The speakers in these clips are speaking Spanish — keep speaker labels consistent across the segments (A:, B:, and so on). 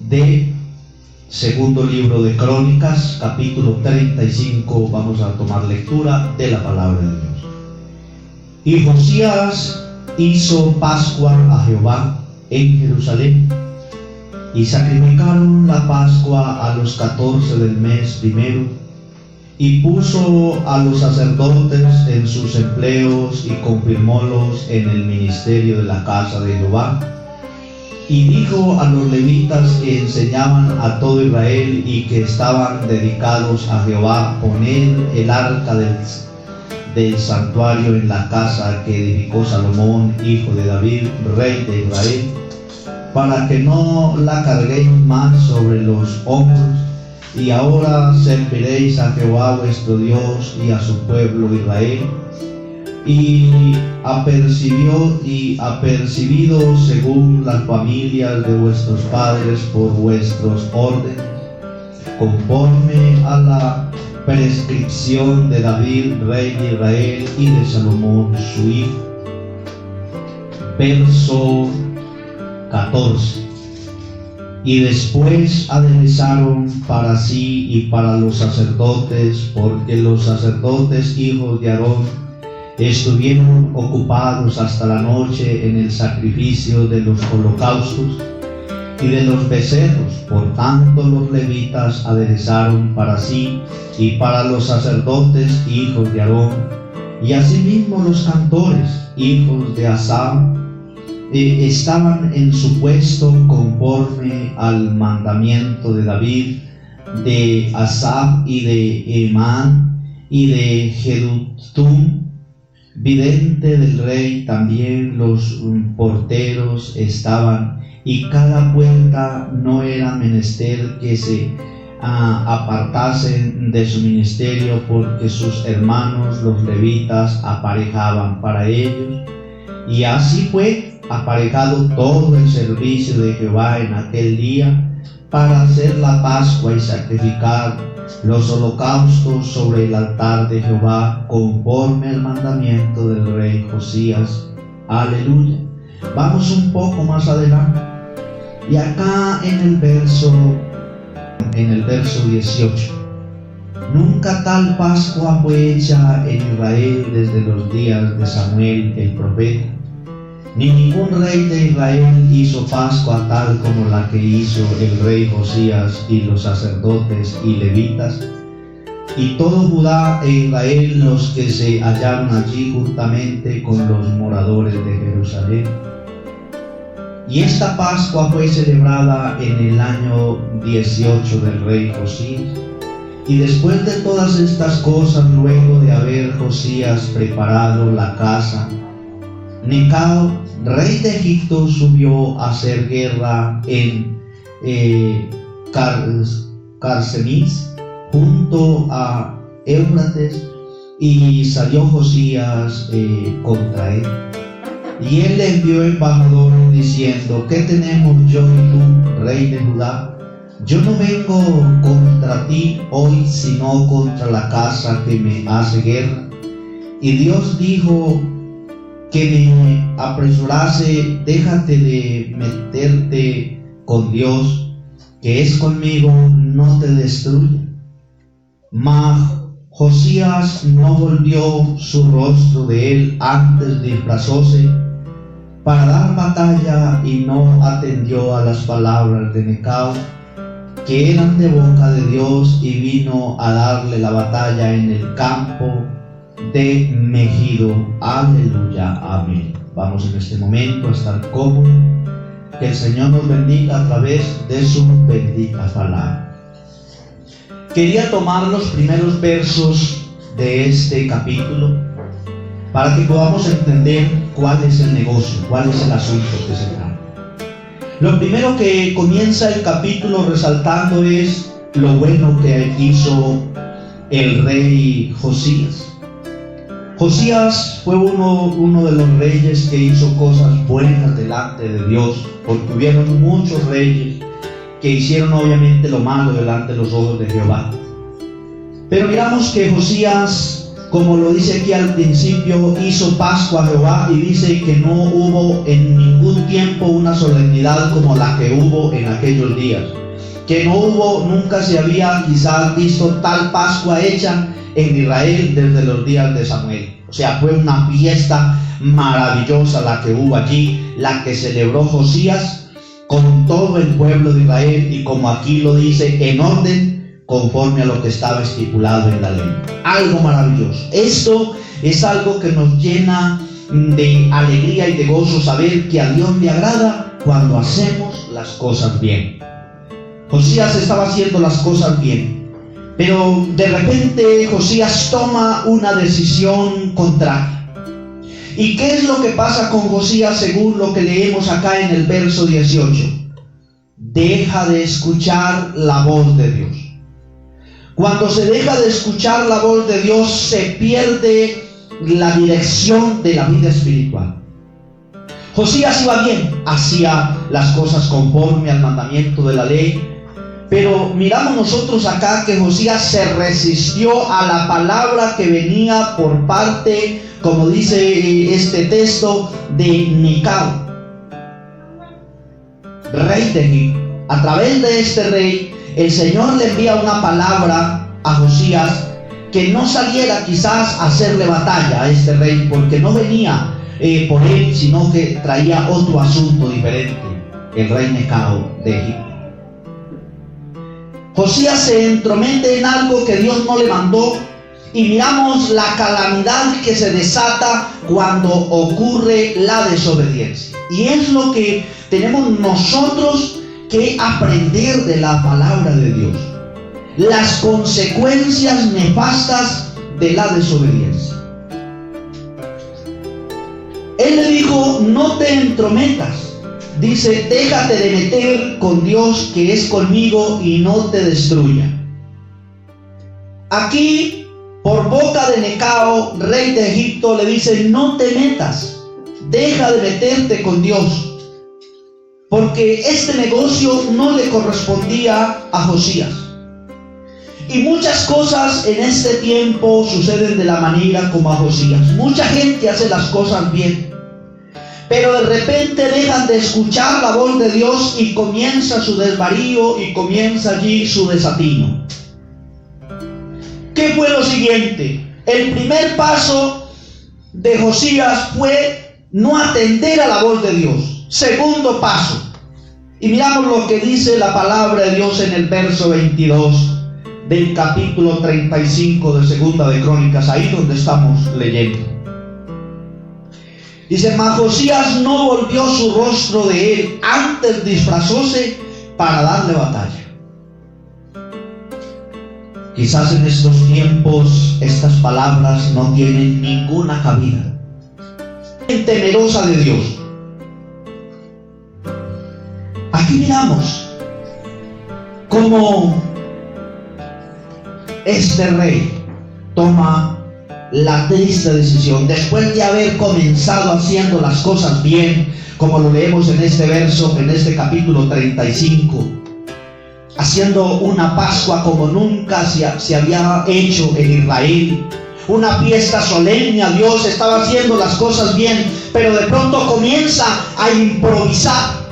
A: de segundo libro de Crónicas, capítulo 35. Vamos a tomar lectura de la palabra de Dios. Y Josías hizo Pascua a Jehová en Jerusalén, y sacrificaron la Pascua a los 14 del mes primero, y puso a los sacerdotes en sus empleos y confirmólos en el ministerio de la casa de Jehová. Y dijo a los levitas que enseñaban a todo Israel y que estaban dedicados a Jehová: poned el arca del santuario en la casa que edificó Salomón, hijo de David, rey de Israel, para que no la carguéis más sobre los hombros. Y ahora serviréis a Jehová vuestro Dios y a su pueblo Israel. Y apercibido según las familias de vuestros padres por vuestros órdenes, conforme a la prescripción de David, rey de Israel, y de Salomón su hijo. Verso 14. Y después aderezaron para sí y para los sacerdotes, porque los sacerdotes hijos de Aarón estuvieron ocupados hasta la noche en el sacrificio de los holocaustos y de los becerros. Por tanto los levitas aderezaron para sí y para los sacerdotes hijos de Aarón, y asimismo los cantores hijos de Asaf estaban en su puesto conforme al mandamiento de David, de Asaf y de Emán y de Jedutum, vidente del rey. También los porteros estaban, y cada puerta no era menester que se apartasen de su ministerio, porque sus hermanos los levitas aparejaban para ellos. Y así fue aparejado todo el servicio de Jehová en aquel día, para hacer la Pascua y sacrificar los holocaustos sobre el altar de Jehová, conforme al mandamiento del rey Josías. Aleluya. Vamos un poco más adelante, y acá en el verso 18: nunca tal Pascua fue hecha en Israel desde los días de Samuel el profeta, ni ningún rey de Israel hizo Pascua tal como la que hizo el rey Josías y los sacerdotes y levitas, y todo Judá e Israel, los que se hallaron allí juntamente con los moradores de Jerusalén. Y esta Pascua fue celebrada en el año 18 del rey Josías. Y después de todas estas cosas, luego de haber Josías preparado la casa, Necao, rey de Egipto, subió a hacer guerra en Carsemis, junto a Éufrates, y salió Josías contra él. Y él le envió embajadores diciendo: ¿qué tenemos yo y tú, rey de Judá? Yo no vengo contra ti hoy, sino contra la casa que me hace guerra. Y Dios dijo que me apresurase: déjate de meterte con Dios, que es conmigo, no te destruya. Mas Josías no volvió su rostro de él, antes disfrazóse para dar batalla, y no atendió a las palabras de Necao, que eran de boca de Dios, y vino a darle la batalla en el campo de Megido. Aleluya, amén. Vamos en este momento a estar cómodos. Que el Señor nos bendiga a través de su bendita palabra. Quería tomar los primeros versos de este capítulo para que podamos entender cuál es el negocio, cuál es el asunto que se trata. Lo primero que comienza el capítulo resaltando es lo bueno que hizo el rey Josías. Josías fue uno de los reyes que hizo cosas buenas delante de Dios, porque hubieron muchos reyes que hicieron obviamente lo malo delante de los ojos de Jehová. Pero miramos que Josías como lo dice aquí al principio, hizo Pascua a Jehová, y dice que no hubo en ningún tiempo una solemnidad como la que hubo en aquellos días. Que no hubo, nunca se había quizás visto tal Pascua hecha en Israel desde los días de Samuel. O sea, fue una fiesta maravillosa la que hubo allí, la que celebró Josías con todo el pueblo de Israel, y como aquí lo dice, en orden conforme a lo que estaba estipulado en la ley. Algo maravilloso. Esto es algo que nos llena de alegría y de gozo, saber que a Dios le agrada cuando hacemos las cosas bien. Josías estaba haciendo las cosas bien, pero de repente Josías toma una decisión contraria. ¿Y qué es lo que pasa con Josías según lo que leemos acá en el verso 18? Deja de escuchar la voz de Dios. Cuando se deja de escuchar la voz de Dios, se pierde la dirección de la vida espiritual. Josías iba bien, hacía las cosas conforme al mandamiento de la ley, pero miramos nosotros acá que Josías se resistió a la palabra que venía por parte, como dice este texto, de Necao, rey de Egipto. A través de este rey, el Señor le envía una palabra a Josías, que no saliera quizás a hacerle batalla a este rey, porque no venía por él, sino que traía otro asunto diferente, el rey Necao de Egipto. Josías se entromete en algo que Dios no le mandó, y miramos la calamidad que se desata cuando ocurre la desobediencia. Y es lo que tenemos nosotros que aprender de la palabra de Dios: las consecuencias nefastas de la desobediencia. Él le dijo: no te entrometas. Dice: déjate de meter con Dios, que es conmigo, y no te destruya. Aquí, por boca de Necao, rey de Egipto, le dice: no te metas, deja de meterte con Dios, porque este negocio no le correspondía a Josías. Y muchas cosas en este tiempo suceden de la manera como a Josías. Mucha gente hace las cosas bien, pero de repente dejan de escuchar la voz de Dios y comienza su desvarío, y comienza allí su desatino. ¿Qué fue lo siguiente? El primer paso de Josías fue no atender a la voz de Dios. Segundo paso, y miramos lo que dice la palabra de Dios en el verso 22 del capítulo 35 de Segunda de Crónicas, ahí donde estamos leyendo. Dice: mas Josías no volvió su rostro de él, antes disfrazóse para darle batalla. Quizás en estos tiempos estas palabras no tienen ninguna cabida. Temerosa de Dios. Aquí miramos cómo este rey toma la triste decisión, después de haber comenzado haciendo las cosas bien, como lo leemos en este verso, en este capítulo 35, haciendo una Pascua como nunca se había hecho en Israel, una fiesta solemne a Dios, estaba haciendo las cosas bien, pero de pronto comienza a improvisar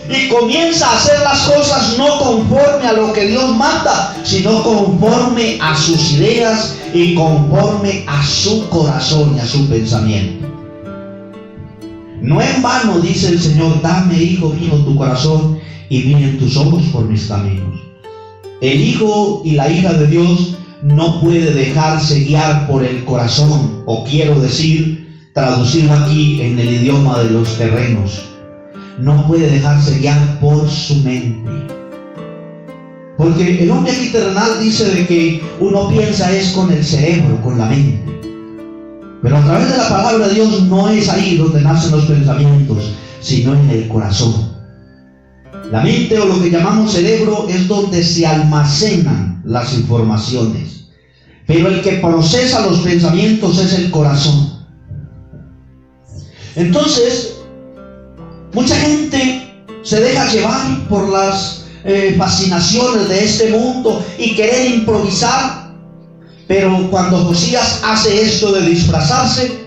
A: y comienza a hacer las cosas no conforme a lo que Dios manda, sino conforme a sus ideas y conforme a su corazón y a su pensamiento. No en vano dice el Señor: dame, hijo mío, tu corazón, y miren tus ojos por mis caminos. El hijo y la hija de Dios no puede dejarse guiar por el corazón, o quiero decir, traducido aquí en el idioma de los terrenos, no puede dejarse guiar por su mente. Porque el hombre aquí terrenal dice de que uno piensa es con el cerebro, con la mente. Pero a través de la palabra de Dios no es ahí donde nacen los pensamientos, sino en el corazón. La mente, o lo que llamamos cerebro, es donde se almacenan las informaciones. Pero el que procesa los pensamientos es el corazón. Entonces, mucha gente se deja llevar por las fascinaciones de este mundo y querer improvisar. Pero cuando Josías hace esto de disfrazarse,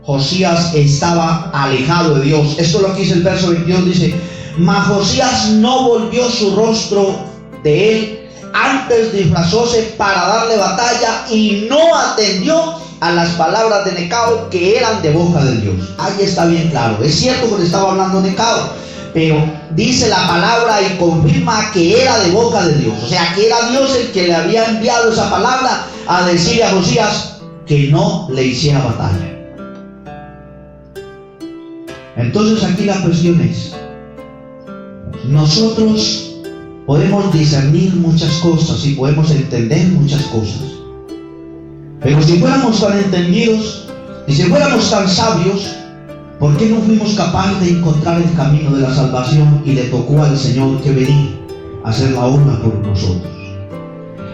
A: Josías estaba alejado de Dios. Esto es lo que dice el verso 22, dice: mas Josías no volvió su rostro de él, antes disfrazóse para darle batalla y no atendió a las palabras de Necao, que eran de boca de Dios. Ahí está bien claro. Es cierto que le estaba hablando Necao, pero dice la palabra y confirma que era de boca de Dios. O sea, que era Dios el que le había enviado esa palabra a decirle a Josías que no le hiciera batalla. Entonces aquí la cuestión es: nosotros podemos discernir muchas cosas y podemos entender muchas cosas, pero si fuéramos tan entendidos y si fuéramos tan sabios, ¿por qué no fuimos capaces de encontrar el camino de la salvación y le tocó al Señor que venir a hacer la obra por nosotros?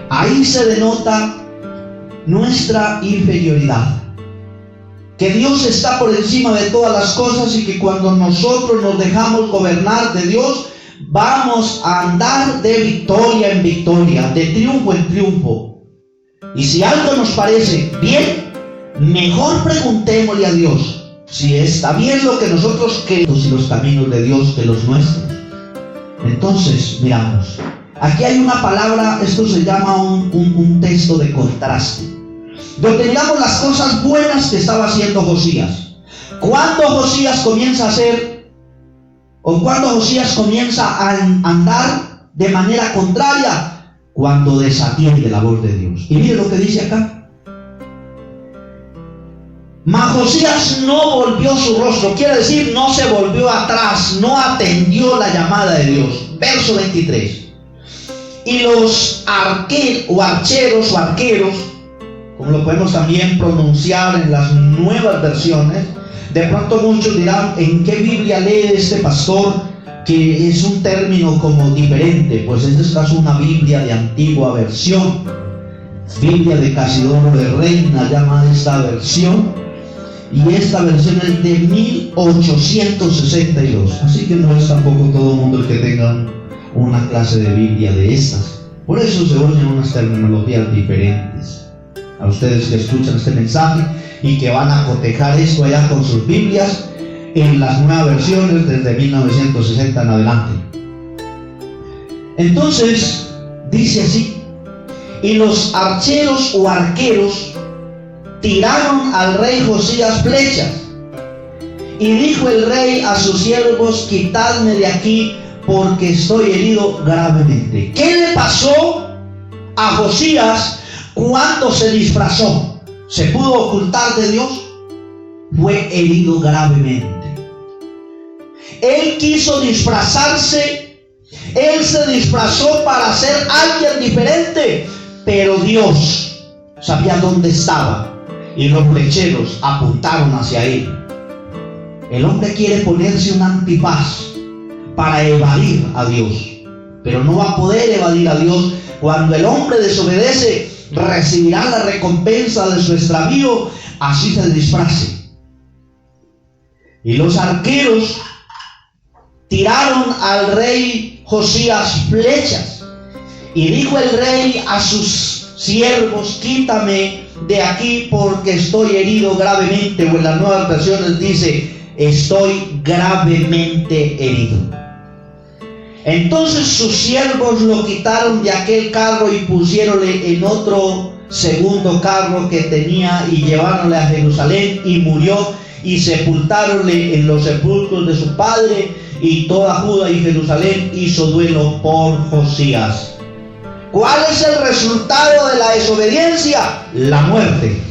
A: Ahí se denota nuestra inferioridad, que Dios está por encima de todas las cosas y que cuando nosotros nos dejamos gobernar de Dios, vamos a andar de victoria en victoria, de triunfo en triunfo. Y si algo nos parece bien, mejor preguntémosle a Dios si está bien lo que nosotros queremos y los caminos de Dios que los nuestros. Entonces, miramos, aquí hay una palabra, esto se llama un texto de contraste, donde miramos las cosas buenas que estaba haciendo Josías. Cuando Josías comienza a hacer, o cuando Josías comienza a andar de manera contraria, cuando desatiende la voz de Dios. Y mire lo que dice acá: mas Josías no volvió su rostro, quiere decir, no se volvió atrás, no atendió la llamada de Dios. Verso 23. Y los archeros, como lo podemos también pronunciar en las nuevas versiones, de pronto muchos dirán: ¿en qué Biblia lee este pastor? Que es un término como diferente. Pues esta es una Biblia de antigua versión, Biblia de Casidoro de Reina llama esta versión, y esta versión es de 1862, así que no es tampoco todo el mundo el que tenga una clase de Biblia de estas. Por eso se oyen unas terminologías diferentes. A ustedes que escuchan este mensaje y que van a cotejar esto allá con sus Biblias en las nuevas versiones desde 1960 en adelante. Entonces dice así: y los archeros o arqueros tiraron al rey Josías flechas, y dijo el rey a sus siervos: quitadme de aquí, porque estoy herido gravemente. ¿Qué le pasó a Josías cuando se disfrazó? ¿Se pudo ocultar de Dios? Fue herido gravemente. Él quiso disfrazarse, él se disfrazó para ser alguien diferente, pero Dios sabía dónde estaba y los flecheros apuntaron hacia él. El hombre quiere ponerse un antifaz para evadir a Dios, pero no va a poder evadir a Dios. Cuando el hombre desobedece, recibirá la recompensa de su extravío, así se disfrace. Y los arqueros tiraron al rey Josías flechas, y dijo el rey a sus siervos: quítame de aquí, porque estoy herido gravemente. O en las nuevas versiones dice: estoy gravemente herido. Entonces sus siervos lo quitaron de aquel carro y pusiéronle en otro segundo carro que tenía, y lleváronle a Jerusalén, y murió, y sepultáronle en los sepulcros de su padre. Y toda Judá y Jerusalén hizo duelo por Josías. ¿Cuál es el resultado de la desobediencia? La muerte.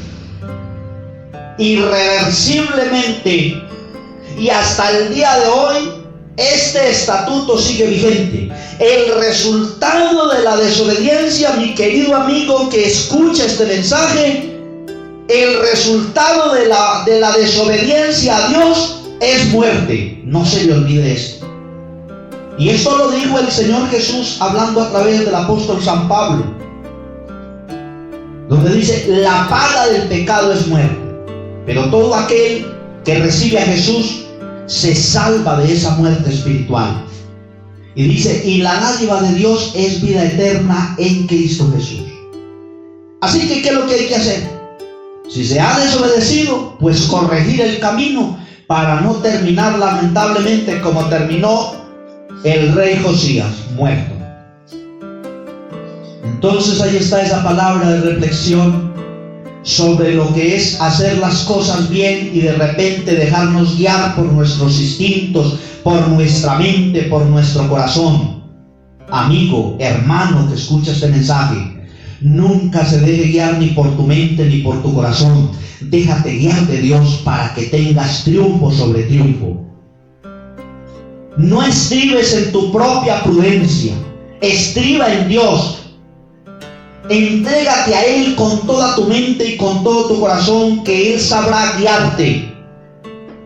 A: Irreversiblemente. Y hasta el día de hoy, este estatuto sigue vigente. El resultado de la desobediencia, mi querido amigo que escucha este mensaje, el resultado de la desobediencia a Dios es muerte. No se le olvide esto. Y esto lo dijo el Señor Jesús hablando a través del apóstol San Pablo, donde dice: la paga del pecado es muerte, pero todo aquel que recibe a Jesús se salva de esa muerte espiritual. Y dice: y la dádiva de Dios es vida eterna en Cristo Jesús. Así que, ¿qué es lo que hay que hacer? Si se ha desobedecido, pues corregir el camino para no terminar lamentablemente como terminó el rey Josías, muerto. Entonces ahí está esa palabra de reflexión sobre lo que es hacer las cosas bien y de repente dejarnos guiar por nuestros instintos, por nuestra mente, por nuestro corazón. Amigo, hermano que escucha este mensaje, nunca se deje guiar ni por tu mente ni por tu corazón. Déjate guiar de Dios para que tengas triunfo sobre triunfo. No estribes en tu propia prudencia, estriba en Dios. Entrégate a Él con toda tu mente y con todo tu corazón, que Él sabrá guiarte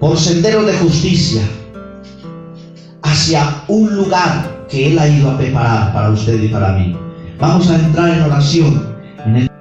A: por senderos de justicia hacia un lugar que Él ha ido a preparar para usted y para mí. Vamos a entrar en oración en el